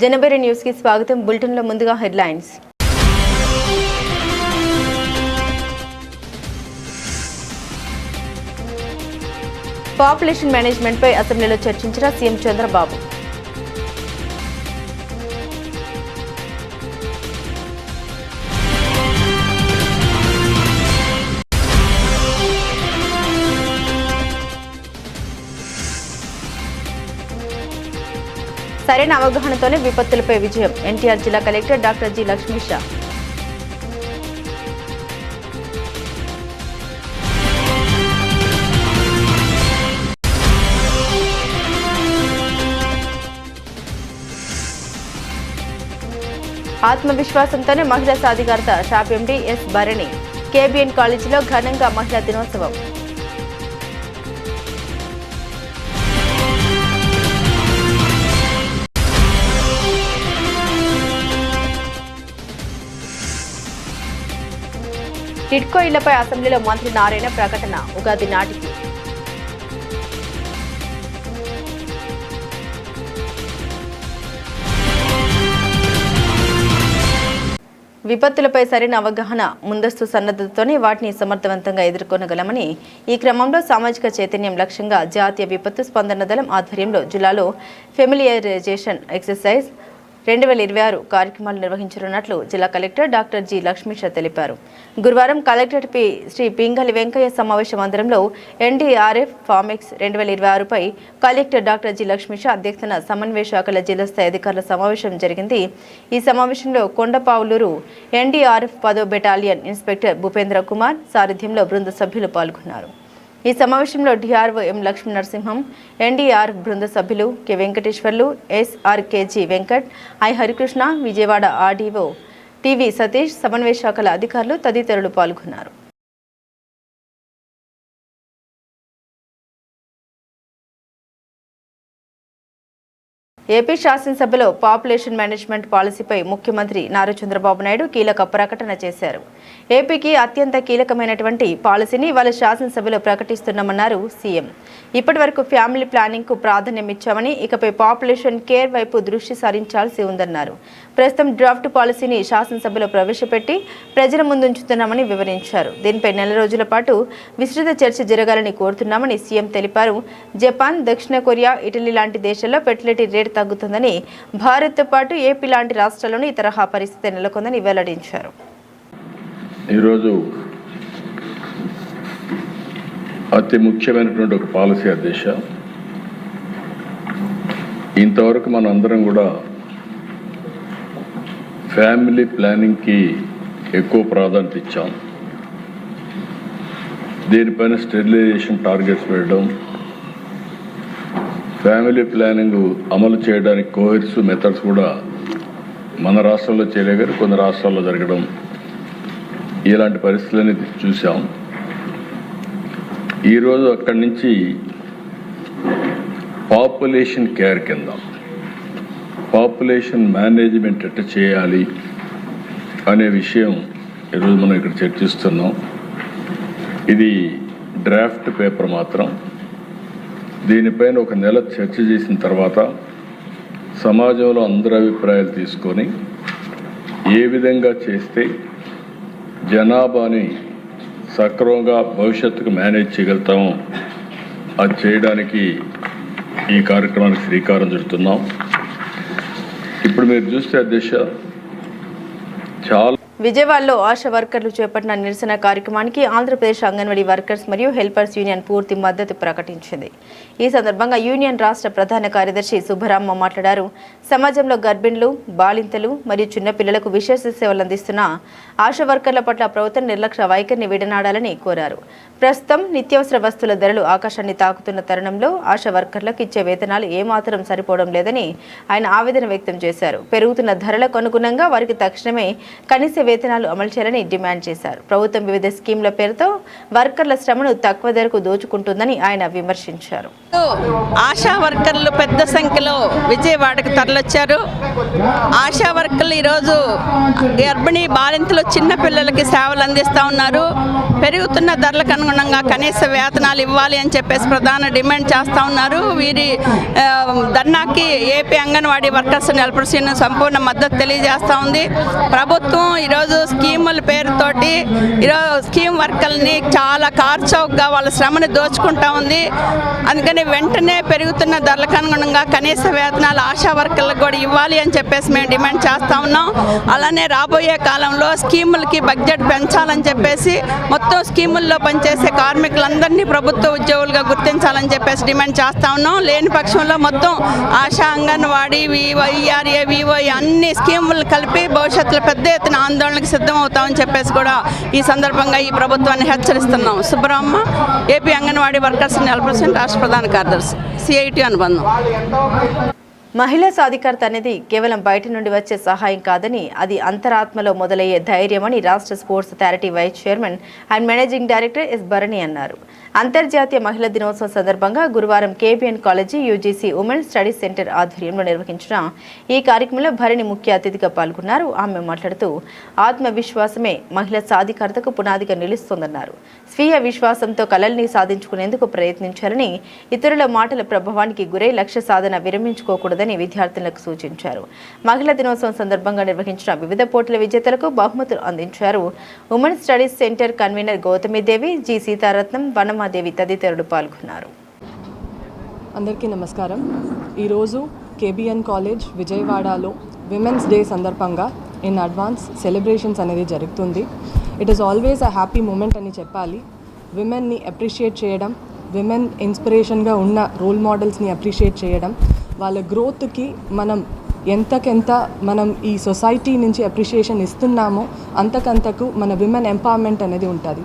జనబెరి news కి స్వాగతం. Bulletin లో ముందుగా హెడ్లైన్స్. పాపులేషన్ మేనేజ్మెంట్ పై అసెంబ్లీలో చర్చించిన సీఎం చంద్రబాబు. సరైన అవగాహనతోనే విపత్తులపై విజయం. ఎన్టీఆర్ జిల్లా కలెక్టర్ డాక్టర్ జి లక్ష్మీషా. ఆత్మవిశ్వాసంతోనే మహిళా సాధికారత. Shop MD S Bharani. KBN కాలేజీలో ఘనంగా మహిళా దినోత్సవం. టిడ్కో ఇళ్లపై అసెంబ్లీలో మంత్రి నారాయణ ప్రకటన. ఉగాది నాటికి విపత్తులపై సరైన అవగాహన, ముందస్తు సన్నద్ధతతోనే వాటిని సమర్థవంతంగా ఎదుర్కొనగలమని ఈ క్రమంలో సామాజిక చైతన్యం లక్ష్యంగా జాతీయ విపత్తు స్పందన దళం ఆధ్వర్యంలో జిల్లాలో ఫెమిలియరైజేషన్ ఎక్సర్సైజ్ 2026 కార్యక్రమాలు నిర్వహించనున్నట్లు జిల్లా కలెక్టర్ డాక్టర్ జి లక్ష్మీషా తెలిపారు. గురువారం కలెక్టరేట్ శ్రీ పింగళి వెంకయ్య సమావేశ మందిరంలో ఎన్డీఆర్ఎఫ్ ఫార్మెక్స్ 2026 పై కలెక్టర్ డాక్టర్ జి లక్ష్మీషా అధ్యక్షతన సమన్వయ శాఖల జిల్లా స్థాయి అధికారుల సమావేశం జరిగింది. ఈ సమావేశంలో కొండపావులూరు ఎన్డీఆర్ఎఫ్ 10వ బెటాలియన్ ఇన్స్పెక్టర్ భూపేంద్ర కుమార్ సారథ్యంలో బృంద సభ్యులు పాల్గొన్నారు. ఈ సమావేశంలో DRO M Lakshmi Narasimham, NDR బృంద సభ్యులు K Venkateswarlu, SRKG Venkat, I Harikrishna, Vijayawada RDO TV Satish, సమన్వయ శాఖల అధికారులు తదితరులు పాల్గొన్నారు. ఏపీ శాసనసభలో పాపులేషన్ మేనేజ్మెంట్ పాలసీపై ముఖ్యమంత్రి నారా చంద్రబాబు నాయుడు కీలక ప్రకటన చేశారు. ఏపీకి అత్యంత కీలకమైనటువంటి పాలసీని ఇవాళ శాసనసభలో ప్రకటిస్తున్నామన్నారు సీఎం. ఇప్పటి వరకు ఫ్యామిలీ ప్లానింగ్ కు ప్రాధాన్యం ఇచ్చామని, ఇకపై పాపులేషన్ కేర్ వైపు దృష్టి సారించాల్సి ఉందన్నారు. ప్రస్తుతం డ్రాఫ్ట్ పాలసీని శాసనసభలో ప్రవేశపెట్టి ప్రజల ముందుంచుతున్నామని వివరించారు. దీనిపై నెల రోజుల పాటు విస్తృత చర్చ జరగాలని కోరుతున్నామని సీఎం తెలిపారు. జపాన్, దక్షిణ కొరియా, ఇటలీ లాంటి దేశాల్లో ఫెర్టిలిటీ రేట్ తగ్గుతుందని, భారత్తో పాటు ఏపీ లాంటి రాష్ట్రాల్లోనూ ఈ తరహా పరిస్థితి నెలకొందని వెల్లడించారు. ఈరోజు అతి ముఖ్యమైనటువంటి ఒక పాలసీ అధ్యక్ష, ఇంతవరకు మనం అందరం కూడా ఫ్యామిలీ ప్లానింగ్కి ఎక్కువ ప్రాధాన్యత ఇచ్చాం. దీనిపైన స్టెరిలైజేషన్ టార్గెట్స్ పెట్టడం, ఫ్యామిలీ ప్లానింగ్ అమలు చేయడానికి కోహెసివ్ మెథడ్స్ కూడా మన రాష్ట్రంలో చేయలేగారు, కొన్ని రాష్ట్రాల్లో జరగడం, ఇలాంటి పరిస్థితులని చూసాం. ఈరోజు అక్కడి నుంచి పాపులేషన్ కేర్ కింద పాపులేషన్ మేనేజ్మెంట్ ఎట్లా చేయాలి అనే విషయం ఈరోజు మనం ఇక్కడ చర్చిస్తున్నాం. ఇది డ్రాఫ్ట్ పేపర్ మాత్రం. దీనిపైన ఒక నెల చర్చ చేసిన తర్వాత సమాజంలో అందరి అభిప్రాయాలు తీసుకొని ఏ విధంగా చేస్తే జనాభాని సక్రమంగా భవిష్యత్తుకు మేనేజ్ చేయగలుగుతామో అది చేయడానికి ఈ కార్యక్రమానికి శ్రీకారం చుడుతున్నాం. ఇప్పుడు మీరు చూస్తే అధ్యక్ష, చాలా విజయవాడలో ఆశా వర్కర్లు చేపట్టిన నిరసన కార్యక్రమానికి ఆంధ్రప్రదేశ్ అంగన్వాడీ వర్కర్స్ మరియు హెల్పర్స్ యూనియన్ పూర్తి మద్దతు ప్రకటించింది. ఈ సందర్భంగా యూనియన్ రాష్ట్ర ప్రధాన కార్యదర్శి సుబ్బరామ మాట్లాడారు. సమాజంలో గర్భిణులు, బాలింతలు మరియు చిన్నపిల్లలకు విశేష సేవలు అందిస్తున్న ఆశా వర్కర్ల పట్ల ప్రభుత్వం నిర్లక్ష్య వైఖరిని విడనాడాలని కోరారు. ప్రస్తుతం నిత్యావసర వస్తువుల ధరలు ఆకాశాన్ని తాకుతున్న తరుణంలో ఆశా వర్కర్లకు ఇచ్చే వేతనాలు ఏమాత్రం సరిపోవడం లేదని ఆయన ఆవేదన వ్యక్తం చేశారు. పెరుగుతున్న ధరలకు అనుగుణంగా వారికి తక్షణమే కనీస వేతనాలు అమలు చేయాలని డిమాండ్ చేశారు. ప్రభుత్వం వివిధ స్కీమ్ల పేరుతో వర్కర్ల శ్రమను తక్కువ ధరకు దోచుకుంటుందని ఆయన విమర్శించారు. ఆశా వర్కర్లు పెద్ద సంఖ్యలో విజయవాడకు తరలిచ్చారు. ఆశా వర్కర్లు ఈరోజు గర్భిణీ బాలింతలు చిన్న పిల్లలకి సేవలు అందిస్తూ ఉన్నారు. పెరుగుతున్న ధరలకు అనుగుణంగా కనీస వేతనాలు ఇవ్వాలి అని చెప్పేసి ప్రధాన డిమాండ్ చేస్తూ ఉన్నారు. వీరి ధర్నాకి ఏపీ అంగన్వాడీ వర్కర్స్ నెలకొల్సిన సంపూర్ణ మద్దతు తెలియజేస్తూ ఉంది. ప్రభుత్వం ఈరోజు స్కీముల పేరుతోటి ఈరోజు స్కీమ్ వర్కర్లని చాలా కార్చౌక్గా వాళ్ళ శ్రమను దోచుకుంటా ఉంది. అందుకని వెంటనే పెరుగుతున్న ధరలకు అనుగుణంగా కనీస వేతనాలు ఆశా వర్కర్లకు కూడా ఇవ్వాలి అని చెప్పేసి మేము డిమాండ్ చేస్తూ ఉన్నాం. అలానే రాబోయే కాలంలో స్కీములకి బడ్జెట్ పెంచాలని చెప్పేసి మొత్తం స్కీముల్లో పనిచేసే కార్మికులందరినీ ప్రభుత్వ ఉద్యోగులుగా గుర్తించాలని చెప్పేసి డిమాండ్ చేస్తూ ఉన్నాం. లేని పక్షంలో మొత్తం ఆశా, అంగన్వాడీ, ఈఆర్ఏ, వివోఐ అన్ని స్కీములు కలిపి భవిష్యత్తులో పెద్ద ఎత్తున ఆందోళనకు సిద్ధమవుతామని చెప్పేసి కూడా ఈ సందర్భంగా ఈ ప్రభుత్వాన్ని హెచ్చరిస్తున్నాం. సుబ్రహ్మ, ఏపీ అంగన్వాడీ వర్కర్స్ నెలకొల్సిన రాష్ట్ర ప్రధాన కార్యదర్శి, CIT అనుబంధం. మహిళా సాధికారత అనేది కేవలం బయట నుండి వచ్చే సహాయం కాదని అది అంతరాత్మలో మొదలయ్యే ధైర్యమని రాష్ట్ర sports authority vice chairman and managing director S Bharani అన్నారు. అంతర్జాతీయ మహిళా దినోత్సవం సందర్భంగా గురువారం KBN college UGC women studies centre ఆధ్వర్యంలో నిర్వహించిన ఈ కార్యక్రమంలో భరణి ముఖ్య అతిథిగా పాల్గొన్నారు. ఆమె మాట్లాడుతూ ఆత్మవిశ్వాసమే మహిళా సాధికారతకు పునాదిగా నిలుస్తోందన్నారు. స్వీయ విశ్వాసంతో కలల్ని సాధించుకునేందుకు ప్రయత్నించాలని, ఇతరుల మాటల ప్రభావానికి గురై లక్ష్య సాధన విరమించుకోకూడదని విద్యార్థులకు సూచించారు. మహిళా దినోత్సవం సందర్భంగా నిర్వహించిన వివిధ పోటీల విజేతలకు బహుమతులు అందించారు. Women studies centre convenor Gautamidevi, G Seetharatnam, Vanamadevi తదితరులు పాల్గొన్నారు. అందరికీ నమస్కారం. ఈరోజు KBN కాలేజ్ విజయవాడలో విమెన్స్ డే సందర్భంగా ఇన్ అడ్వాన్స్ సెలబ్రేషన్స్ అనేది జరుగుతుంది. It is always a happy moment అని చెప్పాలి. విమెన్ని అప్రిషియేట్ చేయడం, విమెన్ ఇన్స్పిరేషన్గా ఉన్న రోల్ మోడల్స్ని అప్రిషియేట్ చేయడం, వాళ్ళ గ్రోత్కి మనం ఈ సొసైటీ నుంచి అప్రిషియేషన్ ఇస్తున్నామో అంతకంతకు మన విమెన్ ఎంపవర్మెంట్ అనేది ఉంటుంది.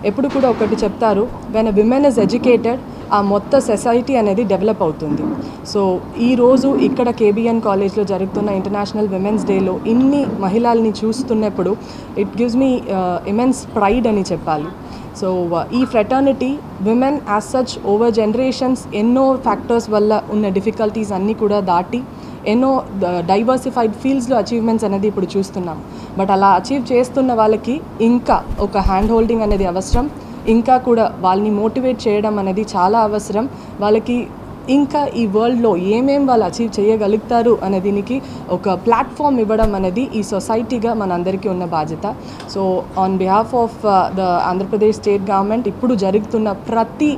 ఎప్పుడు కూడా ఒకటి చెప్తారు, when a women is educated ఆ మొత్తం సొసైటీ అనేది డెవలప్ అవుతుంది. సో ఈరోజు ఇక్కడ KBN కాలేజ్లో జరుగుతున్న ఇంటర్నేషనల్ విమెన్స్ డేలో ఇన్ని మహిళల్ని చూస్తున్నప్పుడు it gives me immense pride అని చెప్పాలి. సో ఈ fraternity women as such over generations ఎన్నో ఫ్యాక్టర్స్ వల్ల ఉన్న డిఫికల్టీస్ అన్నీ కూడా దాటి ఎన్నో డైవర్సిఫైడ్ ఫీల్డ్స్లో అచీవ్మెంట్స్ అనేది ఇప్పుడు చూస్తున్నాం. బట్ అలా అచీవ్ చేస్తున్న వాళ్ళకి ఇంకా ఒక హ్యాండ్ హోల్డింగ్ అనేది అవసరం. ఇంకా కూడా వాళ్ళని మోటివేట్ చేయడం అనేది చాలా అవసరం. వాళ్ళకి ఇంకా ఈ వరల్డ్లో వాళ్ళు అచీవ్ చేయగలుగుతారు అనే దీనికి ఒక ప్లాట్ఫామ్ ఇవ్వడం అనేది ఈ సొసైటీగా మనందరికీ ఉన్న బాధ్యత. So on behalf of the Andhra Pradesh state government ఇప్పుడు జరుగుతున్న ప్రతి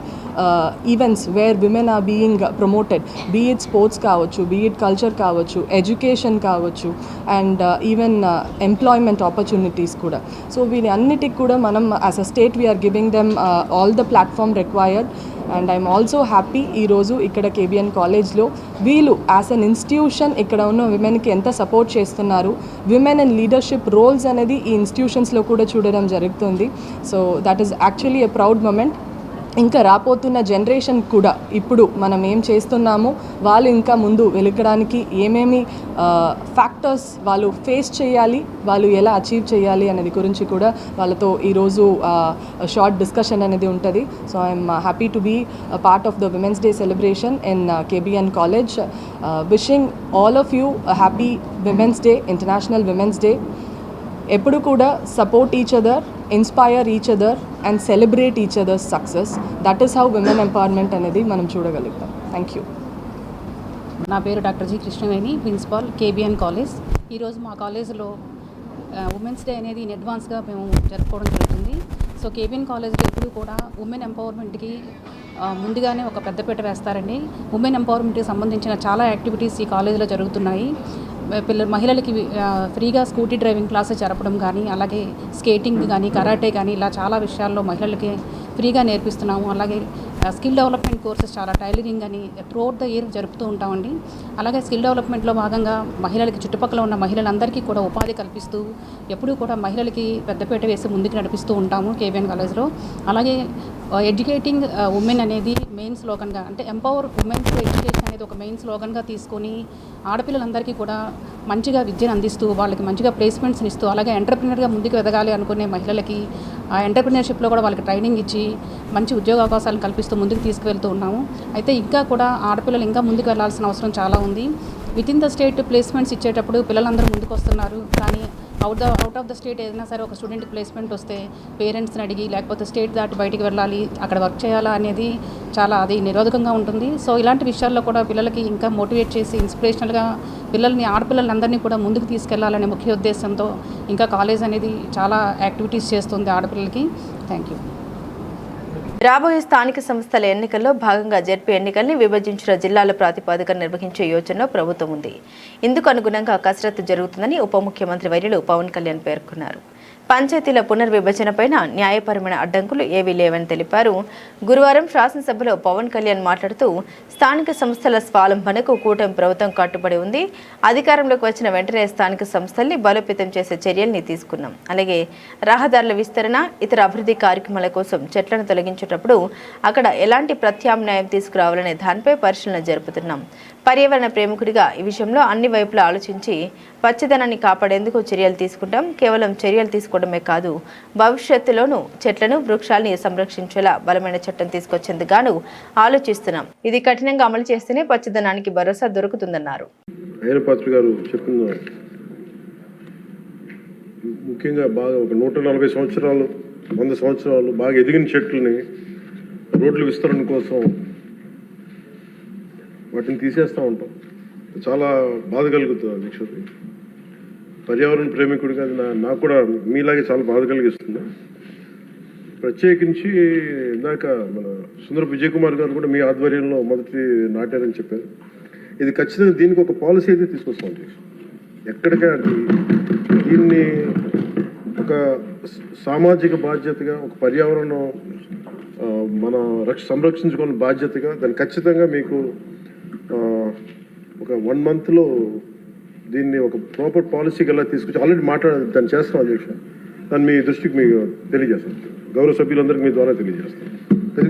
events where women are being promoted, be it sports కావచ్చు, బీ ఇట్ కల్చర్ కావచ్చు, ఎడ్యుకేషన్ కావచ్చు, అండ్ ఈవెన్ ఎంప్లాయ్మెంట్ ఆపర్చునిటీస్ కూడా. సో వీటి అన్నిటికి కూడా మనం as a state we are giving them all the platform required. And I'm also happy ఈరోజు ఇక్కడ KBN కాలేజ్లో వీళ్ళు యాజ్ అన్ ఇన్స్టిట్యూషన్ ఇక్కడ ఉన్న విమెన్కి ఎంత సపోర్ట్ చేస్తున్నారు, విమెన్ అండ్ లీడర్షిప్ రోల్స్ అనేది ఈ ఇన్స్టిట్యూషన్స్లో కూడా చూడడం జరుగుతుంది. So that is actually a proud moment. ఇంకా రాబోతున్న జనరేషన్ కూడా ఇప్పుడు మనం ఏం చేస్తున్నామో వాళ్ళు ఇంకా ముందు వెలగడానికి ఏమేమి ఫ్యాక్టర్స్ వాళ్ళు ఫేస్ చేయాలి, వాళ్ళు ఎలా అచీవ్ చేయాలి అనేది గురించి కూడా వాళ్ళతో ఈరోజు షార్ట్ డిస్కషన్ అనేది ఉంటుంది. So I'm happy to be part of the women's day celebration in KBN college. Wishing all of you happy women's day, international women's day. ఎప్పుడు కూడా support each other, inspire each other and celebrate each others success. That is how women empowerment అనేది మనం చూడగలుగుతాం. Thank you. నా పేరు doctor G Krishnaveni, principal KBN college. ఈరోజు మా కాలేజీలో ఉమెన్స్ డే అనేది ఇన్ అడ్వాన్స్గా మేము జరుపుకోవడం జరుగుతుంది. సో KBN కాలేజ్లో ఎప్పుడు కూడా ఉమెన్ ఎంపవర్మెంట్కి ముందుగానే ఒక పెద్దపీట వేస్తారండి. ఉమెన్ ఎంపవర్మెంట్కి సంబంధించిన చాలా యాక్టివిటీస్ ఈ కాలేజీలో జరుగుతున్నాయి. మహిళలకి ఫ్రీగా స్కూటీ డ్రైవింగ్ క్లాసెస్ జరపడం కానీ, అలాగే స్కేటింగ్ కానీ, కరాటే కానీ, ఇలా చాలా విషయాల్లో మహిళలకి ఫ్రీగా నేర్పిస్తున్నాము. అలాగే స్కిల్ డెవలప్మెంట్ కోర్సెస్ చాలా, టైలరింగ్ అని త్రూఅవుట్ ద ఇయర్ జరుపుతూ ఉంటామండి. అలాగే స్కిల్ డెవలప్మెంట్లో భాగంగా మహిళలకి, చుట్టుపక్కల ఉన్న మహిళలందరికీ కూడా ఉపాధి కల్పిస్తూ ఎప్పుడూ కూడా మహిళలకి పెద్దపీట వేసి ముందుకు నడిపిస్తూ ఉంటాము KBN కాలేజ్లో. అలాగే ఎడ్యుకేటింగ్ ఉమెన్ అనేది మెయిన్ స్లోగన్గా, అంటే ఎంపవర్ ఉమెన్ టు ఎడ్యుకేషన్ అనేది ఒక మెయిన్ స్లోగన్గా తీసుకొని ఆడపిల్లలందరికీ కూడా మంచిగా విద్యను అందిస్తూ వాళ్ళకి మంచిగా ప్లేస్మెంట్స్ని ఇస్తూ అలాగే ఎంటర్ప్రినర్గా ముందుకు ఎదగాలి అనుకునే మహిళలకి ఆ ఎంటర్ప్రినర్షిప్లో కూడా వాళ్ళకి ట్రైనింగ్ ఇచ్చి మంచి ఉద్యోగ అవకాశాలను కల్పిస్తూ ముందుకు తీసుకువెళ్తూ ఉన్నాము. అయితే ఇంకా కూడా ఆడపిల్లలు ఇంకా ముందుకు వెళ్లాల్సిన అవసరం చాలా ఉంది. With in the state placements ఇచ్చేటప్పుడు పిల్లలందరూ ముందుకు వస్తున్నారు, కానీ అవుట్ ఆఫ్ ద స్టేట్ ఏదైనా సరే ఒక స్టూడెంట్కి ప్లేస్మెంట్ వస్తే పేరెంట్స్ని అడిగి లేకపోతే స్టేట్ దాటి బయటికి వెళ్ళాలి, అక్కడ వర్క్ చేయాలా అనేది చాలా అది నిరోధకంగా ఉంటుంది. సో ఇలాంటి విషయాల్లో కూడా పిల్లలకి ఇంకా మోటివేట్ చేసి ఇన్స్పిరేషనల్గా ఆడపిల్లలని అందరినీ కూడా ముందుకు తీసుకెళ్లాలనే ముఖ్య ఉద్దేశంతో ఇంకా కాలేజ్ అనేది చాలా యాక్టివిటీస్ చేస్తుంది ఆడపిల్లలకి. Thank you. రాబోయే స్థానిక సంస్థల ఎన్నికల్లో భాగంగా జెడ్పీ ఎన్నికల్ని విభజించిన జిల్లాల ప్రాతిపదికన నిర్వహించే యోచనలో ప్రభుత్వం ఉంది. ఇందుకు అనుగుణంగా కసరత్తు జరుగుతుందని ఉప ముఖ్యమంత్రి వర్యులు పవన్ కళ్యాణ్ పేర్కొన్నారు. పంచాయతీల పునర్విభజనపైన న్యాయపరమైన అడ్డంకులు ఏవీ లేవని తెలిపారు. గురువారం శాసనసభలో పవన్ కళ్యాణ్ మాట్లాడుతూ స్థానిక సంస్థల స్వావలంబనకు కూటమి ప్రభుత్వం కట్టుబడి ఉంది. అధికారంలోకి వచ్చిన వెంటనే స్థానిక సంస్థల్ని బలోపేతం చేసే చర్యల్ని తీసుకున్నాం. అలాగే రహదారుల విస్తరణ, ఇతర అభివృద్ధి కార్యక్రమాల కోసం చెట్లను తొలగించేటప్పుడు అక్కడ ఎలాంటి ప్రత్యామ్నాయం తీసుకురావాలనే దానిపై పరిశీలన జరుపుతున్నాం. పర్యావరణ ప్రేమికుడిగా ఈ విషయంలో అన్ని వైపులా ఆలోచించి పచ్చదనాన్ని కాపాడేందుకు చర్యలు తీసుకుంటాం. కేవలం చర్యలు తీసుకోవడమే కాదు, భవిష్యత్తులోనూ చెట్లను, వృక్షాలని సంరక్షించేలా బలమైన చట్టం తీసుకొచ్చేందుకు గాను ఆలోచిస్తున్నాం. ఇది కఠినంగా అమలు చేస్తేనే పచ్చదనానికి భరోసా దొరుకుతుందన్నారు. ముఖ్యంగా బాగా ఒక 140 సంవత్సరాలు 100 సంవత్సరాలు బాగా ఎదిగిన చెట్లని రోడ్ల విస్తరణ కోసం వాటిని తీసేస్తూ ఉంటాం. చాలా బాధ కలుగుతుంది అధ్యక్షుడి. పర్యావరణ ప్రేమికుడిగా నాకు కూడా మీలాగే చాలా బాధ కలిగిస్తుంది. ప్రత్యేకించి ఇందాక మన సుందరపు విజయ్ కుమార్ గారు కూడా మీ ఆధ్వర్యంలో మొదటి నాటారని చెప్పారు. ఇది ఖచ్చితంగా దీనికి ఒక పాలసీ అయితే తీసుకొస్తాం అధ్యక్షుడు. ఎక్కడికైనా దీన్ని ఒక సామాజిక బాధ్యతగా, ఒక పర్యావరణం మన సంరక్షించుకునే బాధ్యతగా దాన్ని ఖచ్చితంగా మీకు ఒక 1 monthలో దీన్ని ఒక ప్రాపర్ పాలసీకి ఎలా తీసుకొచ్చి ఆల్రెడీ దాన్ని చేస్తాం అధ్యక్ష. దాన్ని మీ దృష్టికి మీకు తెలియజేస్తాం, గౌరవ సభ్యులందరికీ మీ ద్వారా తెలియజేస్తాం.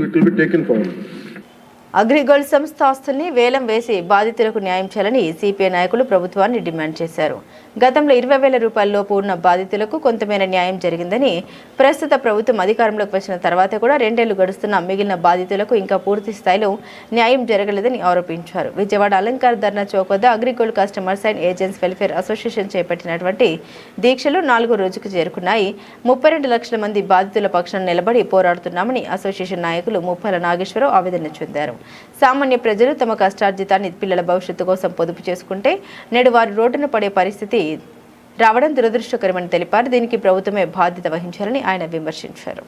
It will be taken forward. AgriGold సంస్థ ఆస్తుల్ని వేలం వేసి బాధితులకు న్యాయం చేయాలని సిపిఐ నాయకులు ప్రభుత్వాన్ని డిమాండ్ చేశారు. గతంలో 20,000 రూపాయల లోపు ఉన్న బాధితులకు కొంతమేర న్యాయం జరిగిందని, ప్రస్తుత ప్రభుత్వం అధికారంలోకి వచ్చిన తర్వాత కూడా 2 ఏళ్లు గడుస్తున్న మిగిలిన బాధితులకు ఇంకా పూర్తి స్థాయిలో న్యాయం జరగలేదని ఆరోపించారు. విజయవాడ అలంకార ధర్నా చౌక్ వద్ద AgriGold customers and agents welfare association చేపట్టినటువంటి దీక్షలు 4వ రోజుకు చేరుకున్నాయి. 32 లక్షల మంది బాధితుల పక్షాన నిలబడి పోరాడుతున్నామని అసోసియేషన్ నాయకులు ముప్పాల నాగేశ్వరరావు ఆవేదన చెందారు. సామాన్య ప్రజలు తమ కష్టార్జితాన్ని పిల్లల భవిష్యత్తు కోసం పొదుపు చేసుకుంటే నేడు వారు రోడ్డున పడే పరిస్థితి రావడం దురదృష్టకరమని తెలిపారు. దీనికి ప్రభుత్వమే బాధ్యత వహించాలని ఆయన విమర్శించారు.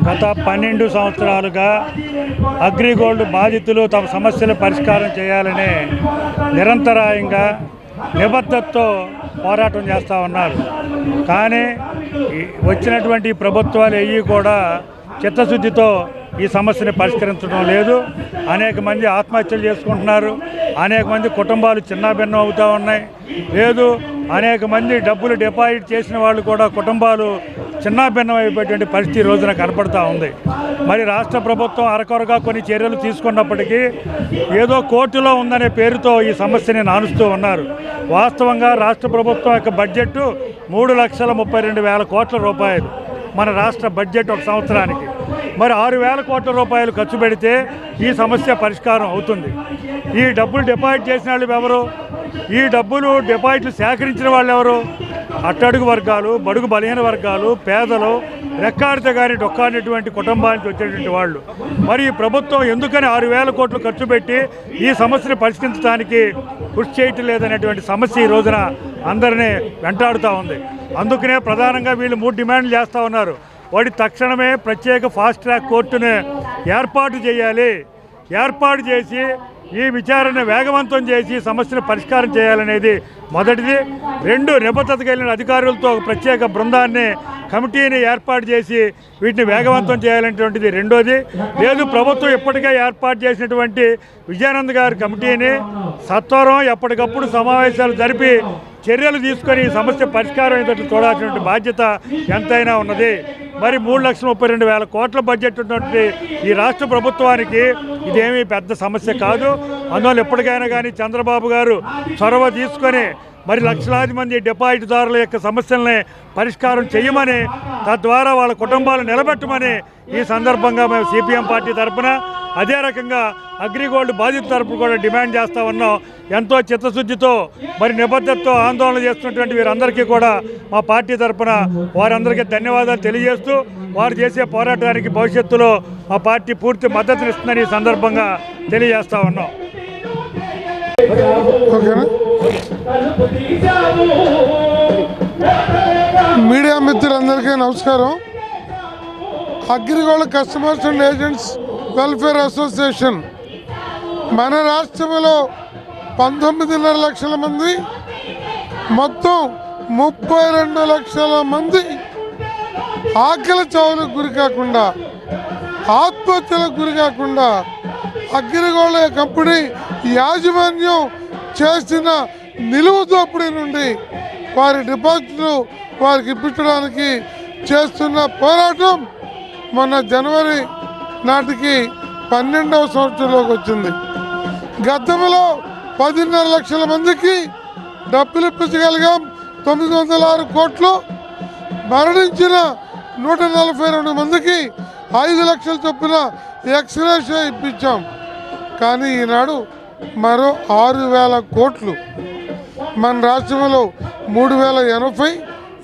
గత 12 సంవత్సరాలుగా అగ్రిగోల్డ్ బాధితులు తమ సమస్యల పరిష్కారం చేయాలని నిరంతరాయంగా నిబద్ధతతో పోరాటం చేస్తూ ఉన్నారు. కానీ వచ్చినటువంటి ప్రభుత్వాలు అవి కూడా చిత్తశుద్ధితో ఈ సమస్యని పరిష్కరించడం లేదు. అనేక మంది ఆత్మహత్యలు చేసుకుంటున్నారు, అనేక మంది కుటుంబాలు చిన్నాభిన్నం అవుతూ ఉన్నాయి. లేదు, అనేక మంది డబ్బులు డిపాజిట్ చేసిన వాళ్ళు కూడా కుటుంబాలు చిన్నాభిన్నం అయిపోయేటువంటి పరిస్థితి ఈ రోజున కనపడుతూ ఉంది. మరి రాష్ట్ర ప్రభుత్వం అరకొరగా కొన్ని చర్యలు తీసుకున్నప్పటికీ ఏదో కోర్టులో ఉందనే పేరుతో ఈ సమస్యని నానుస్తూ ఉన్నారు. వాస్తవంగా రాష్ట్ర ప్రభుత్వం యొక్క బడ్జెట్ 3,32,000 కోట్ల రూపాయలు మన రాష్ట్ర బడ్జెట్ ఒక సంవత్సరానికి. మరి 6,000 కోట్ల రూపాయలు ఖర్చు పెడితే ఈ సమస్య పరిష్కారం అవుతుంది. ఈ డబ్బులు డిపాజిట్ చేసిన వాళ్ళు ఎవరు? ఈ డబ్బులు డిపాజిట్లు సేకరించిన వాళ్ళు ఎవరు? అట్టడుగు వర్గాలు, బడుగు బలహీన వర్గాలు, పేదలు, రెక్కాడితే కానీ డొక్కాడినటువంటి కుటుంబానికి వచ్చేటువంటి వాళ్ళు. మరి ఈ ప్రభుత్వం ఎందుకని 6,000 కోట్లు ఖర్చు పెట్టి ఈ సమస్యను పరిష్కరించడానికి కృషి చేయటం లేదనేటువంటి సమస్య ఈ రోజున అందరినీ వెంటాడుతూ ఉంది. అందుకనే ప్రధానంగా వీళ్ళు 3 డిమాండ్లు చేస్తూ ఉన్నారు. వాటి తక్షణమే ప్రత్యేక ఫాస్ట్ ట్రాక్ కోర్టును ఏర్పాటు చేయాలి. ఏర్పాటు చేసి ఈ విచారణ వేగవంతం చేసి సమస్యను పరిష్కారం చేయాలనేది మొదటిది. 2, నిబద్ధత కలిగిన అధికారులతో ఒక ప్రత్యేక బృందాన్ని కమిటీని ఏర్పాటు చేసి వీటిని వేగవంతం చేయాలనేటువంటిది రెండోది. లేదు, ప్రభుత్వం ఇప్పటికే ఏర్పాటు చేసినటువంటి విజయానంద్ గారి కమిటీని సత్వరం ఎప్పటికప్పుడు సమావేశాలు జరిపి చర్యలు తీసుకొని ఈ సమస్య పరిష్కారం అయ్యేటట్లు చూడాల్సినటువంటి బాధ్యత ఎంతైనా ఉన్నది. మరి 3,32,000 కోట్ల బడ్జెట్ ఉన్నటువంటి ఈ రాష్ట్ర ప్రభుత్వానికి ఇదేమీ పెద్ద సమస్య కాదు. అందువల్ల ఎప్పటికైనా కానీ చంద్రబాబు గారు చొరవ తీసుకొని మరి లక్షలాది మంది డిపాజిట్దారుల యొక్క సమస్యల్ని పరిష్కారం చేయమని, తద్వారా వాళ్ళ కుటుంబాలు నిలబెట్టమని ఈ సందర్భంగా మేము సిపిఎం పార్టీ తరఫున, అదే రకంగా అగ్రిగోల్డ్ బాధితుల తరఫున కూడా డిమాండ్ చేస్తూ ఉన్నాం. ఎంతో చిత్తశుద్ధితో మరి నిబద్ధతతో ఆందోళన చేస్తున్నటువంటి వీరందరికీ కూడా మా పార్టీ తరఫున వారందరికీ ధన్యవాదాలు తెలియజేస్తూ, వారు చేసే పోరాటానికి భవిష్యత్తులో మా పార్టీ పూర్తి మద్దతునిస్తుందని ఈ సందర్భంగా తెలియజేస్తూ ఉన్నాం. మీడియా మిత్రులందరికీ నమస్కారం. AgriGold customers and agents welfare association మన రాష్ట్రంలో 19.5 లక్షల మంది, మొత్తం 32 లక్షల మంది ఆకలి చావులకు గురి కాకుండా, ఆత్మహత్యలకు గురి కాకుండా అగ్రిగోల్డ్ కంపెనీ యాజమాన్యం చేసిన నిలువ దోపిడీ నుండి వారి డిపాజిట్లు వారికి ఇప్పించడానికి చేస్తున్న పోరాటం మొన్న జనవరి నాటికి 12వ సంవత్సరంలోకి వచ్చింది. గతంలో 10.5 లక్షల మందికి డబ్బులు ఇప్పించగలిగాం. 906 కోట్లు. మరణించిన 142 మందికి 5 లక్షల చొప్పున ఎక్స్గ్రేషియా ఇప్పించాం. కానీ ఈనాడు మరో 6,000 కోట్లు. మన రాష్ట్రంలో 3,080,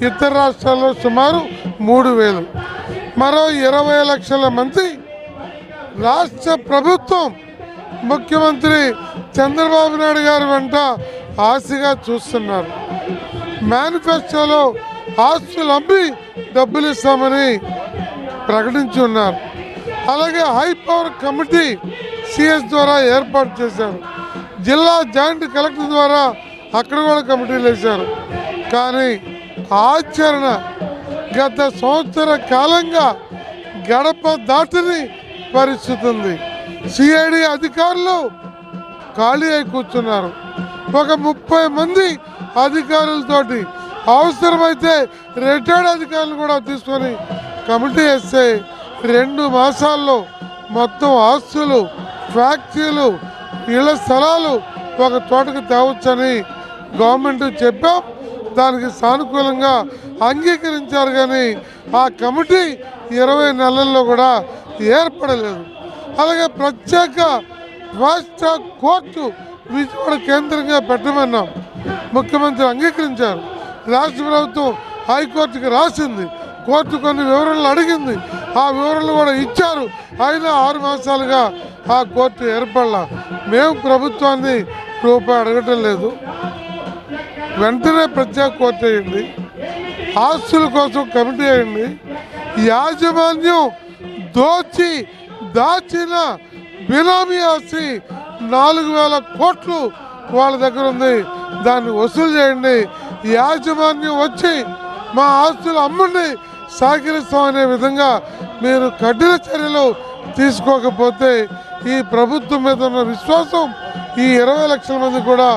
ఇతర రాష్ట్రాల్లో సుమారు 3,000. మరో 20 లక్షల మంది రాష్ట్ర ప్రభుత్వం ముఖ్యమంత్రి చంద్రబాబు నాయుడు గారి వెంట ఆశగా చూస్తున్నారు. మేనిఫెస్టోలో ఆస్తులు అమ్మి డబ్బులు ఇస్తామని ప్రకటించి ఉన్నారు. అలాగే హై పవర్ కమిటీ సిఎస్ ద్వారా ఏర్పాటు చేశారు. జిల్లా జాయింట్ కలెక్టర్ ద్వారా అక్కడ కూడా కమిటీలు వేశారు. కానీ ఆచరణ గత సంవత్సర కాలంగా గడప దాటిని పరిస్థితి ఉంది. సిఐడి అధికారులు ఖాళీ అయి కూర్చున్నారు. ఒక 30 మంది అధికారులతోటి, అవసరమైతే రిటైర్డ్ అధికారులు కూడా తీసుకొని కమిటీ వేస్తే 2 మాసాల్లో మొత్తం ఆస్తులు, ఫ్యాక్టరీలు, ఇళ్ల స్థలాలు ఒక చోటకు తేవచ్చని గవర్నమెంట్ చెప్పాం. దానికి సానుకూలంగా అంగీకరించారు. కానీ ఆ కమిటీ 20 నెలల్లో కూడా ఏర్పడలేదు. అలాగే ప్రత్యేక ఫాస్ట్ ట్రాక్ కోర్టు విజయవాడ కేంద్రంగా పెట్టమన్నాం. ముఖ్యమంత్రి అంగీకరించారు. రాష్ట్ర ప్రభుత్వం హైకోర్టుకి రాసింది. కోర్టు కొన్ని వివరాలు అడిగింది. ఆ వివరాలు కూడా ఇచ్చారు. అయినా 6 మాసాలుగా ఆ కోర్టు ఏర్పడలా. మేము ప్రభుత్వాన్ని రూపాయి అడగటం లేదు. వెంటనే ప్రత్యేక కోర్టు వేయండి, ఆస్తుల కోసం కమిటీ వేయండి. యాజమాన్యం దాచిన బినామీ ఆస్తి 4,000 కోట్లు వాళ్ళ దగ్గర ఉంది. దాన్ని వసూలు చేయండి. యాజమాన్యం వచ్చి మా ఆస్తులు అమ్మండి, సహకరిస్తామనే విధంగా మీరు కఠిన చర్యలు తీసుకోకపోతే ఈ ప్రభుత్వం మీద ఉన్న విశ్వాసం ఈ 20 లక్షల మంది కూడా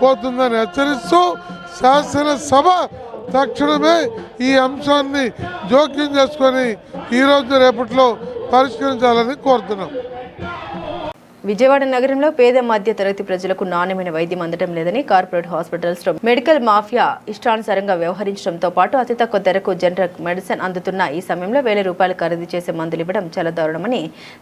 పోతుందని హెచ్చరిస్తూ శాసనసభ తక్షణమే ఈ అంశాన్ని జోక్యం చేసుకొని ఈరోజు రేపట్లో పరిష్కరించాలని కోరుతున్నాం. విజయవాడ నగరంలో పేద మధ్య తరగతి ప్రజలకు నాణ్యమైన వైద్యం అందడం లేదని కార్పొరేట్ హాస్పిటల్స్ లో మెడికల్ మాఫియా ఇష్టానుసారంగా వ్యవహరించడంతో పాటు అతి తక్కువ ధరకు జనరిక్ మెడిసిన్ అందుతున్న ఈ సమయంలో 1,000 రూపాయలు ఖరీదు చేసే మందులు ఇవ్వడం చాలా దారుణమని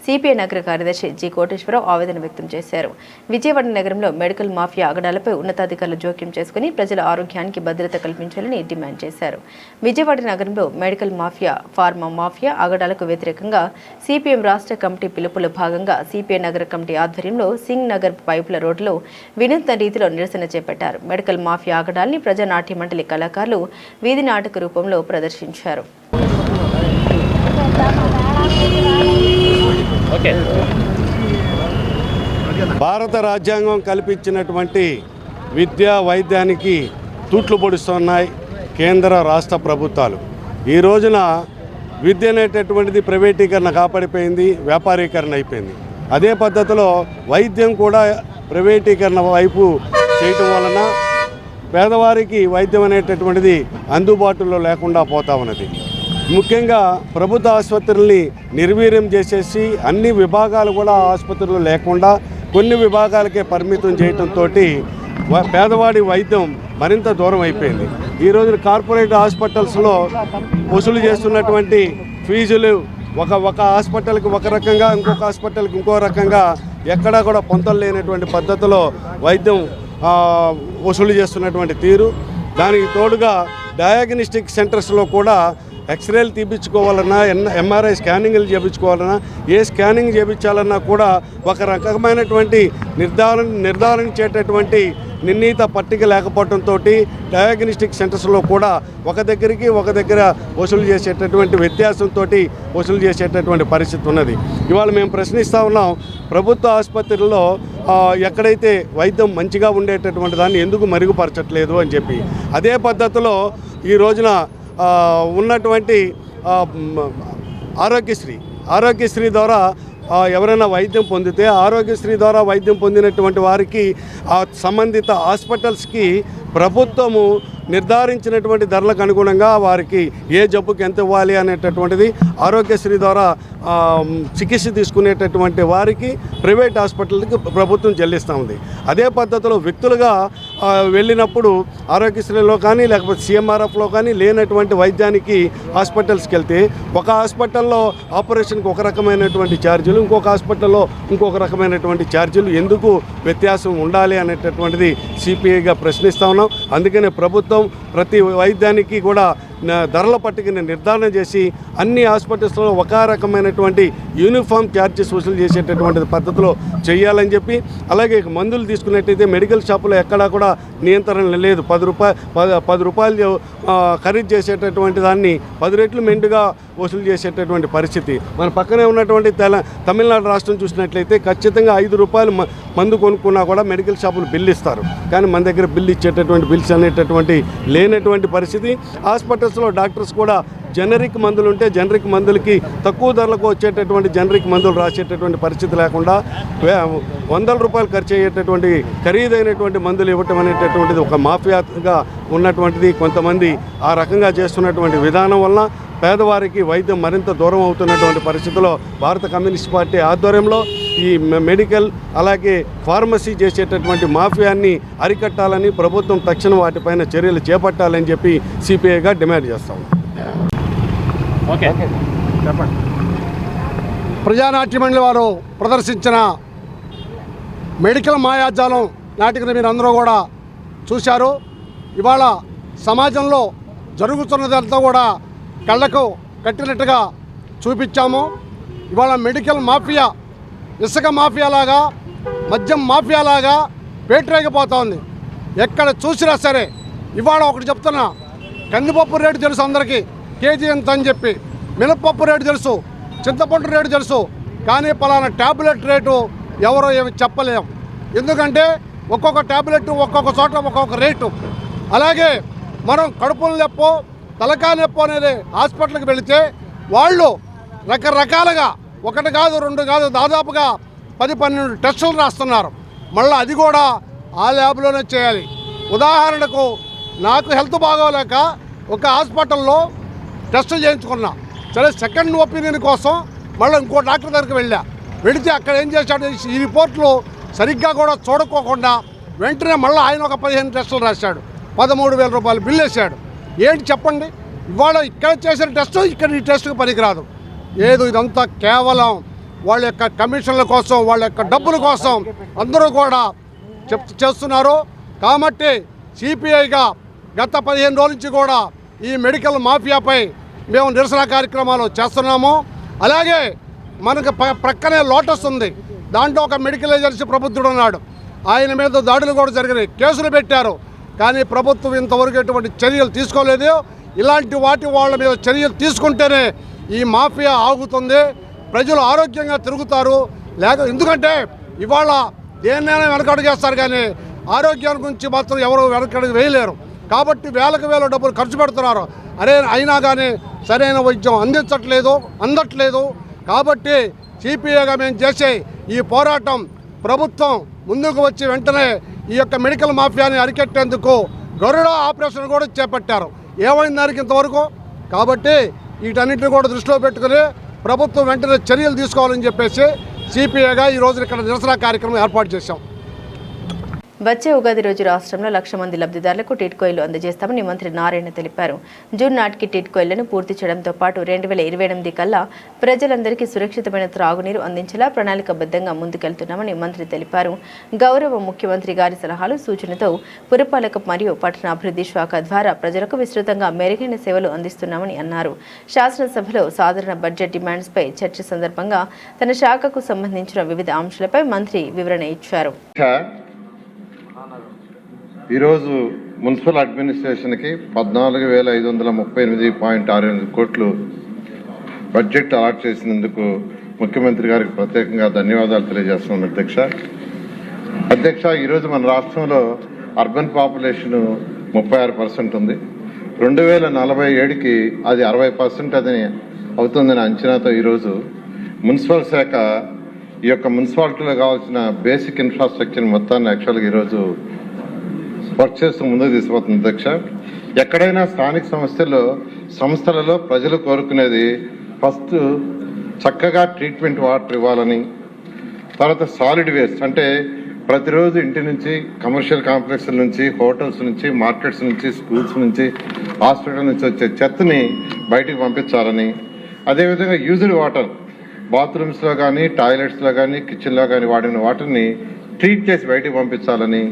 సిపిఐ నగర కార్యదర్శి జి కోటేశ్వరరావు ఆవేదన వ్యక్తం చేశారు. విజయవాడ నగరంలో మెడికల్ మాఫియా ఆగడాలపై ఉన్నతాధికారులు జోక్యం చేసుకుని ప్రజల ఆరోగ్యానికి భద్రత కల్పించాలని డిమాండ్ చేశారు. విజయవాడ నగరంలో మెడికల్ మాఫియా, ఫార్మా మాఫియా ఆగడాలకు వ్యతిరేకంగా సిపిఎం రాష్ట్ర కమిటీ పిలుపులో భాగంగా సిపిఐ నగర కమిటీ ఆధ్వర్యంలో సింగ్ నగర్ పైపుల రోడ్లో వినూత్న రీతిలో నిరసన చేపట్టారు. మెడికల్ మాఫియా ఆగడాల్ని ప్రజానాట్య మండలి కళాకారులు వీధి నాటక రూపంలో ప్రదర్శించారు. భారత రాజ్యాంగం కల్పించినటువంటి విద్యా వైద్యానికి తూట్లు పొడుస్తున్నాయి కేంద్ర రాష్ట్ర ప్రభుత్వాలు. ఈ రోజున విద్య అనేటటువంటిది ప్రైవేటీకరణ కాపాడిపోయింది, వ్యాపారీకరణ అయిపోయింది. అదే పద్ధతిలో వైద్యం కూడా ప్రైవేటీకరణ వైపు చేయటం వలన పేదవారికి వైద్యం అనేటటువంటిది అందుబాటులో లేకుండా పోతా ఉన్నది. ముఖ్యంగా ప్రభుత్వ ఆసుపత్రుల్ని నిర్వీర్యం చేసేసి అన్ని విభాగాలు కూడా ఆసుపత్రులు లేకుండా కొన్ని విభాగాలకే పరిమితం చేయడంతో పేదవాడి వైద్యం మరింత దూరం అయిపోయింది. ఈ రోజున కార్పొరేట్ హాస్పిటల్స్లో వసూలు చేస్తున్నటువంటి ఫీజులు ఒక హాస్పిటల్కి ఒక రకంగా, ఇంకొక హాస్పిటల్కి ఇంకో రకంగా ఎక్కడా కూడా పొంతలు లేనటువంటి పద్ధతిలో వైద్యం వసూలు చేస్తున్నటువంటి తీరు. దానికి తోడుగా డయాగ్నోస్టిక్ సెంటర్స్లో కూడా ఎక్స్రేలు తీపించుకోవాలన్నా, ఎంఆర్ఐ స్కానింగ్లు చేయించుకోవాలన్నా, ఏ స్కానింగ్ చేయించాలన్నా కూడా ఒక రకమైనటువంటి నిర్ధారించేటటువంటి నిర్ణీత పట్టిక లేకపోవడంతో డయాగ్నోస్టిక్ సెంటర్స్లో కూడా ఒక దగ్గర వసూలు చేసేటటువంటి వ్యత్యాసంతో వసూలు చేసేటటువంటి పరిస్థితి ఉన్నది. ఇవాళ మేము ప్రశ్నిస్తూ ఉన్నాం, ప్రభుత్వ ఆసుపత్రుల్లో ఎక్కడైతే వైద్యం మంచిగా ఉండేటటువంటి దాన్ని ఎందుకు మెరుగుపరచట్లేదు అని చెప్పి. అదే పద్ధతిలో ఈ రోజున ఉన్నటువంటి ఆరోగ్యశ్రీ ద్వారా ఎవరైనా వైద్యం పొందితే ఆరోగ్యశ్రీ ద్వారా వైద్యం పొందినటువంటి వారికి సంబంధిత హాస్పిటల్స్కి ప్రభుత్వము నిర్ధారించినటువంటి ధరలకు అనుగుణంగా వారికి ఏ జబ్బుకి ఎంత ఇవ్వాలి అనేటటువంటిది ఆరోగ్యశ్రీ ద్వారా చికిత్స తీసుకునేటటువంటి వారికి ప్రైవేట్ హాస్పిటల్కి ప్రభుత్వం చెల్లిస్తూ ఉంది. అదే పద్ధతిలో వ్యక్తులుగా వెళ్ళినప్పుడు ఆరోగ్యశ్రీలో కానీ లేకపోతే సిఎంఆర్ఎఫ్లో కానీ లేనటువంటి వైద్యానికి హాస్పిటల్స్కి వెళ్తే ఒక హాస్పిటల్లో ఆపరేషన్కి ఒక రకమైనటువంటి ఛార్జీలు, ఇంకొక హాస్పిటల్లో ఇంకొక రకమైనటువంటి ఛార్జీలు ఎందుకు వ్యత్యాసం ఉండాలి అనేటటువంటిది సిపిఐగా ప్రశ్నిస్తూ ఉన్నాం. అందుకనే ప్రభుత్వం ప్రతి వైద్యానికి కూడా ధరల పట్టికని నిర్ధారణ చేసి అన్ని హాస్పిటల్స్లో ఒక రకమైనటువంటి యూనిఫామ్ ఛార్జెస్ వసూలు చేసేటటువంటి పద్ధతిలో చేయాలని చెప్పి, అలాగే మందులు తీసుకున్నట్టయితే మెడికల్ షాపులో ఎక్కడా కూడా నియంత్రణ లేదు. 10 రూపాయలు ఖరీదు చేసేటటువంటి దాన్ని 10 రెట్లు మెండుగా వసూలు చేసేటటువంటి పరిస్థితి. మన పక్కనే ఉన్నటువంటి తమిళనాడు రాష్ట్రం చూసినట్లయితే ఖచ్చితంగా 5 రూపాయలు మందు కొనుక్కున్నా కూడా మెడికల్ షాపులు బిల్లు ఇస్తారు. కానీ మన దగ్గర బిల్లు ఇచ్చేటటువంటి బిల్స్ అనేటటువంటి లేనటువంటి పరిస్థితి. హాస్పిటల్స్లో డాక్టర్స్ కూడా జనరిక్ మందులు ఉంటే జనరిక్ మందులకి తక్కువ ధరలకు వచ్చేటటువంటి జనరిక్ మందులు రాసేటటువంటి పరిస్థితి లేకుండా 100 రూపాయలు ఖర్చు అయ్యేటటువంటి ఖరీదైనటువంటి మందులు ఇవ్వటం అనేటటువంటిది ఒక మాఫియాగా ఉన్నటువంటిది. కొంతమంది ఆ రకంగా చేస్తున్నటువంటి విధానం వలన పేదవారికి వైద్యం మరింత దూరం అవుతున్నటువంటి పరిస్థితిలో భారత కమ్యూనిస్ట్ పార్టీ ఆధ్వర్యంలో ఈ మెడికల్ అలాగే ఫార్మసీ చేసేటటువంటి మాఫియాన్ని అరికట్టాలని ప్రభుత్వం తక్షణం వాటిపైన చర్యలు చేపట్టాలని చెప్పి సిపిఐగా డిమాండ్ చేస్తాం. ప్రజానాట్యమండలి వారు ప్రదర్శించిన మెడికల్ మాయాజాలం నాటికను మీరు అందరూ కూడా చూశారు. ఇవాళ సమాజంలో జరుగుతున్నదంతా కూడా కళ్ళకు కట్టినట్టుగా చూపించాము. ఇవాళ మెడికల్ మాఫియా ఇసుక మాఫియాలాగా, మద్యం మాఫియాలాగా పేటరేగిపోతూ ఉంది. ఎక్కడ చూసినా సరే ఇవాళ ఒకటి చెప్తున్నా, కందిపప్పు రేటు తెలుసు అందరికీ, కేజీ ఎంత అని చెప్పి. మినపప్పు రేటు తెలుసు, చింతపండు రేటు తెలుసు, కానీ పలానా ట్యాబ్లెట్ రేటు ఎవరో ఏమి చెప్పలేము. ఎందుకంటే ఒక్కొక్క ట్యాబ్లెట్ ఒక్కొక్క చోట ఒక్కొక్క రేటు. అలాగే మనం కడుపుల నొప్పో తలకాయ నొప్పో అనేది హాస్పిటల్కి వెళితే వాళ్ళు రకరకాలుగా 1 కాదు 2 కాదు దాదాపుగా 10-12 టెస్టులు రాస్తున్నారు. మళ్ళీ అది కూడా ఆ ల్యాబ్లోనే చేయాలి. ఉదాహరణకు నాకు హెల్త్ బాగోలేక ఒక హాస్పిటల్లో టెస్టులు చేయించుకున్నా. సరే సెకండ్ ఒపీనియన్ కోసం మళ్ళీ ఇంకో డాక్టర్ దగ్గరికి వెళితే అక్కడ ఏం చేశాడు, ఈ రిపోర్ట్లు సరిగ్గా కూడా చూడకోకుండా వెంటనే మళ్ళీ ఆయన ఒక 15 టెస్టులు రాశాడు, 13,000 రూపాయలు బిల్లు వేశాడు. ఏంటి చెప్పండి, ఇవాళ ఇక్కడ చేసిన టెస్టు ఇక్కడ ఈ టెస్టుకు పనికిరాదు. ఏదో ఇదంతా కేవలం వాళ్ళ యొక్క కమిషన్ల కోసం, వాళ్ళ యొక్క డబ్బుల కోసం అందరూ కూడా చేస్తున్నారు. కాబట్టి సిపిఐగా గత 15 రోజుల నుంచి కూడా ఈ మెడికల్ మాఫియాపై మేము నిరసన కార్యక్రమాలు చేస్తున్నాము. అలాగే మనకు ప్రక్కనే లోటస్ ఉంది, దాంట్లో ఒక మెడికల్ ఏజెన్సీ ప్రబుద్ధుడు ఉన్నాడు, ఆయన మీద దాడులు కూడా జరిగినాయి, కేసులు పెట్టారు. కానీ ప్రభుత్వం ఇంతవరకు ఎటువంటి చర్యలు తీసుకోలేదు. ఇలాంటి వాళ్ళ మీద చర్యలు తీసుకుంటేనే ఈ మాఫియా ఆగుతుంది, ప్రజలు ఆరోగ్యంగా తిరుగుతారు. ఎందుకంటే ఇవాళ దేన్నైనా వెనకడుగు చేస్తారు, కానీ ఆరోగ్యాల గురించి మాత్రం ఎవరు వెనకడికి వేయలేరు. కాబట్టి వేలకు వేల డబ్బులు ఖర్చు పెడుతున్నారు. అయినా కానీ సరైన వైద్యం అందట్లేదు. కాబట్టి సిపిఐగా మేము చేసే ఈ పోరాటం ప్రభుత్వం ముందుకు వచ్చి వెంటనే ఈ యొక్క మెడికల్ మాఫియాని అరికెట్టేందుకు గరుడ ఆపరేషన్ కూడా చేపట్టారు. ఏమైంది దానికి ఇంతవరకు? కాబట్టి వీటన్నిటిని కూడా దృష్టిలో పెట్టుకుని ప్రభుత్వం వెంటనే చర్యలు తీసుకోవాలని చెప్పేసి సిపిఐగా ఈరోజు ఇక్కడ నిరసన కార్యక్రమం ఏర్పాటు చేశాం. వచ్చే ఉగాది రోజు రాష్ట్రంలో 1,00,000 మంది లబ్ధిదారులకు టిట్కోయిలు అందజేస్తామని మంత్రి నారాయణ తెలిపారు. జూన్ నాటికి టిట్కోయిలను పూర్తి చేయడంతో పాటు 2028 కల్లా ప్రజలందరికీ సురక్షితమైన త్రాగునీరు అందించేలా ప్రణాళికాబద్ధంగా ముందుకెళ్తున్నామని మంత్రి తెలిపారు. గౌరవ ముఖ్యమంత్రి గారి సలహాలు సూచనతో పురపాలక మరియు పట్టణాభివృద్ధి శాఖ ద్వారా ప్రజలకు విస్తృతంగా మెరుగైన సేవలు అందిస్తున్నామని అన్నారు. శాసనసభలో సాధారణ బడ్జెట్ డిమాండ్స్పై చర్చ సందర్భంగా తన శాఖకు సంబంధించిన వివిధ అంశాలపై మంత్రి వివరణ ఇచ్చారు. ఈరోజు మున్సిపల్ అడ్మినిస్ట్రేషన్కి 14,538.68 కోట్లు బడ్జెట్ అలాట్ చేసినందుకు ముఖ్యమంత్రి గారికి ప్రత్యేకంగా ధన్యవాదాలు తెలియజేస్తున్నాను అధ్యక్ష. ఈరోజు మన రాష్ట్రంలో అర్బన్ పాపులేషన్ 36% ఉంది. 2047కి అది 60% అది అవుతుందని అంచనాతో ఈరోజు మున్సిపల్ శాఖ ఈ యొక్క మున్సిపాలిటీలో కావాల్సిన బేసిక్ ఇన్ఫ్రాస్ట్రక్చర్ మొత్తాన్ని యాక్చువల్గా ఈరోజు వర్క్ చేస్తూ ముందుకు తీసుకుపోతుంది అధ్యక్ష. ఎక్కడైనా స్థానిక సంస్థలలో ప్రజలు కోరుకునేది ఫస్ట్ చక్కగా ట్రీట్మెంట్ వాటర్ ఇవ్వాలని, తర్వాత సాలిడ్ వేస్ట్ అంటే ప్రతిరోజు ఇంటి నుంచి, కమర్షియల్ కాంప్లెక్స్ల నుంచి, హోటల్స్ నుంచి, మార్కెట్స్ నుంచి, స్కూల్స్ నుంచి, హాస్పిటల్ నుంచి వచ్చే చెత్తని బయటికి పంపించాలని, అదేవిధంగా యూజ్డ్ వాటర్ బాత్రూమ్స్లో కానీ, టాయిలెట్స్లో కానీ, కిచెన్లో కానీ వాడిన వాటర్ని ట్రీట్ చేసి బయటికి పంపించాలని,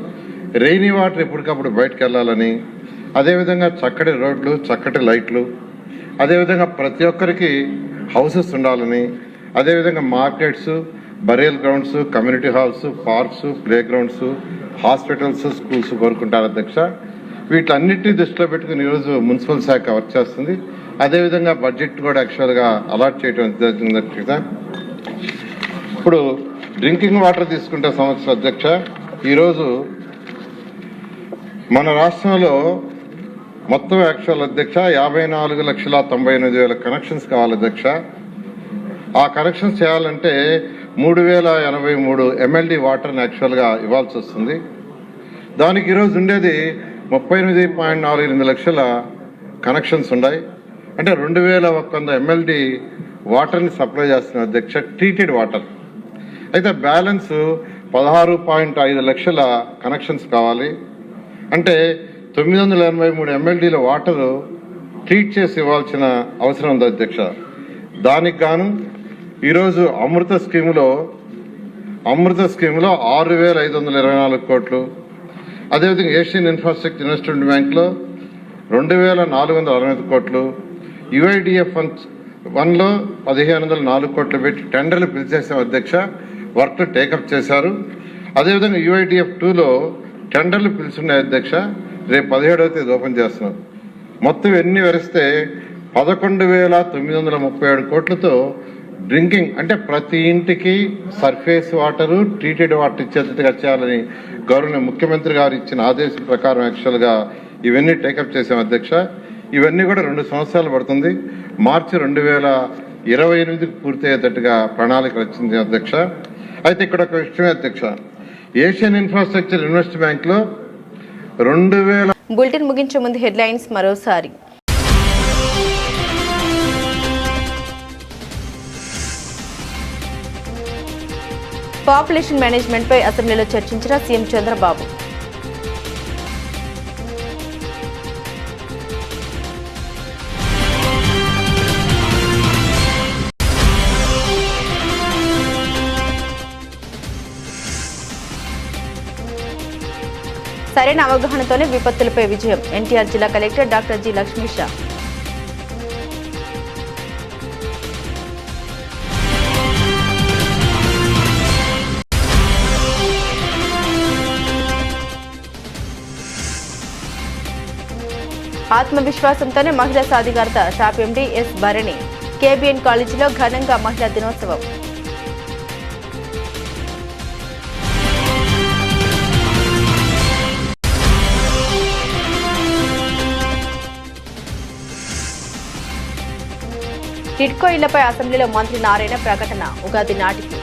రెయినీ వాటర్ ఎప్పటికప్పుడు బయటకు వెళ్ళాలని, అదేవిధంగా చక్కటి రోడ్లు, చక్కటి లైట్లు, అదేవిధంగా ప్రతి ఒక్కరికి హౌసెస్ ఉండాలని, అదేవిధంగా markets, burial grounds, community halls, parks, play grounds, hospitals, schools కోరుకుంటారు అధ్యక్ష. వీటన్నిటిని దృష్టిలో పెట్టుకుని ఈరోజు మున్సిపల్ శాఖ వర్క్ చేస్తుంది. అదేవిధంగా బడ్జెట్ కూడా యాక్చువల్గా అలాట్ చేయడం జరిగింది అధ్యక్ష. ఇప్పుడు డ్రింకింగ్ వాటర్ తీసుకుంటే సంవత్సరం అధ్యక్ష, ఈరోజు మన రాష్ట్రంలో మొత్తం యాక్చువల్ అధ్యక్ష 54,98,000 కనెక్షన్స్ కావాలి అధ్యక్ష. ఆ కనెక్షన్స్ చేయాలంటే 3,083 MLD వాటర్ని యాక్చువల్గా ఇవ్వాల్సి వస్తుంది. దానికి ఈరోజు ఉండేది 38.48 లక్షల కనెక్షన్స్ ఉన్నాయి. అంటే 2,100 MLD వాటర్ని సప్లై చేస్తున్న అధ్యక్ష, ట్రీటెడ్ వాటర్. అయితే బ్యాలెన్స్ 16.5 లక్షల కనెక్షన్స్ కావాలి. అంటే 983 MLDల వాటరు ట్రీట్ చేసి ఇవ్వాల్సిన అవసరం ఉంది అధ్యక్ష. దానికి గాను ఈరోజు అమృత స్కీములో 6,524 కోట్లు, అదేవిధంగా ఏషియన్ ఇన్ఫ్రాస్ట్రక్చర్ ఇన్వెస్ట్మెంట్ బ్యాంక్లో 2,465 కోట్లు, UIDF 1లో 1,504 కోట్లు పెట్టి టెండర్లు పిలిచేసాం అధ్యక్ష. వర్క్ టేకప్ చేశారు. అదేవిధంగా UIDF 2లో టెండర్లు పిలుచున్నాయి అధ్యక్ష. రేపు 17వ తేదీ ఓపెన్ చేస్తున్నాం. మొత్తం ఎన్ని వరిస్తే 11,937 కోట్లతో డ్రింకింగ్ అంటే ప్రతి ఇంటికి సర్ఫేస్ వాటరు, ట్రీటెడ్ వాటర్ ఇచ్చేటట్టుగా చేయాలని గౌరవ ముఖ్యమంత్రి గారు ఇచ్చిన ఆదేశం ప్రకారం యాక్చువల్గా ఇవన్నీ టేకప్ చేసాం అధ్యక్ష. ఇవన్నీ కూడా 2 సంవత్సరాలు పడుతుంది. మార్చి 2028కి పూర్తయ్యేటట్టుగా ప్రణాళిక రచింది అధ్యక్ష. అయితే ఇక్కడ ఒక విషయమే అధ్యక్ష, ఏషియన్ ఇన్ఫ్రాస్ట్రక్చర్ ఇన్వెస్ట్ బ్యాంక్లో 2,000. బులెటిన్ ముగించే ముందు హెడ్లైన్స్ మరోసారి. పాపులేషన్ మేనేజ్మెంట్ పై అసెంబ్లీలో చర్చించిన సీఎం చంద్రబాబు. సరైన అవగాహనతోనే విపత్తులపై విజయం. ఎన్టీఆర్ జిల్లా కలెక్టర్ డాక్టర్ జి లక్ష్మీషా. ఆత్మవిశ్వాసంతోనే మహిళా సాధికారత. Shop MD S Bharani. KBN కాలేజీలో ఘనంగా మహిళా దినోత్సవం. టిడ్కో ఇళ్లపై అసెంబ్లీలో మంత్రి నారాయణ ప్రకటన ఉగాది నాటికి.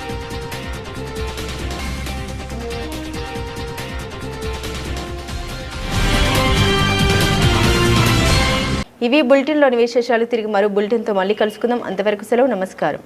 ఇవి బులెటిన్లోని విశేషాలు. తిరిగి మరో బులెటిన్తో మళ్ళీ కలుసుకుందాం. అంతవరకు సెలవు. నమస్కారం.